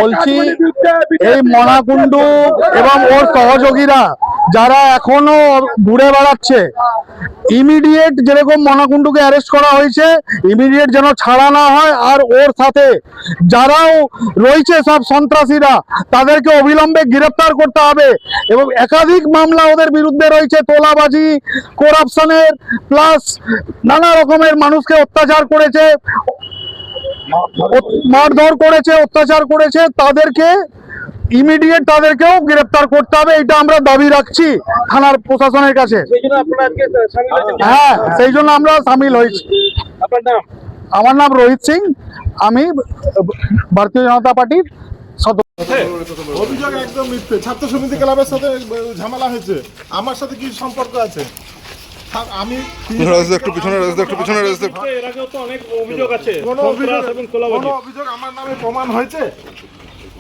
বলছি এই মনাকুণ্ডু এবং ওর সহযোগীরা যারা এখনো ঘুরে বেড়াচ্ছে, ইমিডিয়েট যেরকম মনাকুণ্ডুকে অ্যারেস্ট করা হয়েছে, ইমিডিয়েট যেন ছাড়া না হয়। আর ওর সাথে যারাও রয়েছে সব সন্ত্রাসীরা, তাদেরকে অবিলম্বে গ্রেপ্তার করতে হবে। এবং একাধিক মামলা ওদের বিরুদ্ধে রয়েছে, তোলাবাজি, করাপশনের, প্লাস নানা রকমের মানুষকে অত্যাচার করেছে, মারধর করেছে, অত্যাচার করেছে। তাদেরকে ইমিডিয়েট তাদেরকেও গ্রেপ্তার করতে হবে, এটা আমরা দাবি রাখছি থানার প্রশাসনের কাছে। হ্যাঁ, সেই জন্য আমরা সামিল হয়েছি। আমার নাম রোহিত সিং, আমি ভারতীয় জনতা পার্টির সদস্য। অভিযোগ একদম মিথ্যে। ছাত্র সমিতি ক্লাবের সাথে ঝামেলা হয়েছে, আমার সাথে কি সম্পর্ক আছে? আমি একটু পিছনে এর আগেও তো অনেক অভিযোগ আছে, কোনো সন্ত্রাস এবং তোলাবাজি। অভিযোগ আমার নামে প্রমাণ হয়েছে?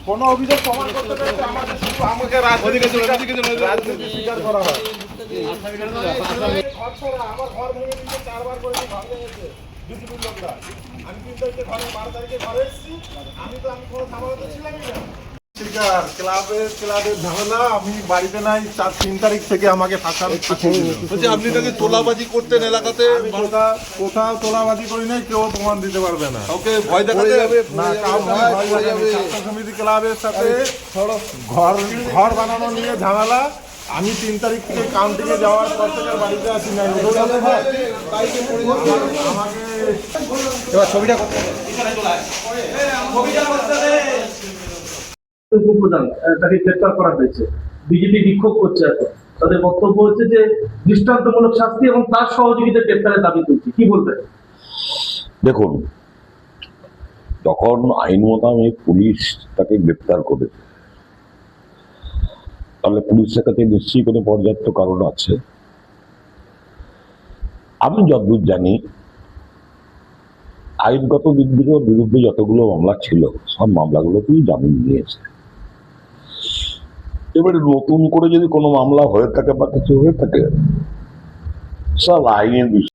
কোনো অভিযোগ প্রমাণ করতে পেরেছে? আমাদের শুধু আমাকে রাজনীতি স্বীকার করা হয়। আমার ঘর ভেঙে দিতে 4 বার করে ঘর ভেঙেছে বিজেপির লোকরা। আমি 3 তারিখে ঘরে 12 তারিখে ঘরে এসেছি। আমি কোনো ঝামেলাতে ছিলামই না। ক্লাবের ঝামেলা, আমি বাড়িতে নাই 3 তারিখ থেকে আমাকে আপনি নাকি তোলাবাজি করতেন এলাকাতে। কোথাও তোলাবাজি করি নাই, কেউ প্রমাণ দিতে পারবে না। ওকে ভয় দেখাতে না, ছাত্র সমিতি ক্লাবের সাথে ঘর বানানো নিয়ে ঝামেলা। আমি 3 তারিখ থেকে কাউন্টিংয়ে যাওয়ার পর থেকে আর বাড়িতে আসি নাই। আমাকে এবার ছবিটা করতে উপপ্রধান তাকে গ্রেপ্তার করা হয়েছে। বিজেপি বিক্ষোভ করছে এখন, তাদের বক্তব্য হচ্ছে যে দৃষ্টান্তমূলক শাস্তি এবং তার সহযোগীদের গ্রেপ্তারের দাবি তুলছে। কি বলবেন? দেখুন, যখন আইন মোতাবেক পুলিশ তাকে গ্রেপ্তার করে, তাহলে পুলিশের কাছে নিশ্চয়ই কোনো পর্যাপ্ত কারণ আছে। আমি যতদূর জানি, আইনগত দিক থেকে বিরুদ্ধে যতগুলো মামলা ছিল, সব মামলাগুলোতেই জামিন নিয়েছে। এবারে নতুন করে যদি কোনো মামলা হয়ে থাকে বা কিছু হয়ে থাকে, সব আইনের বিষয়।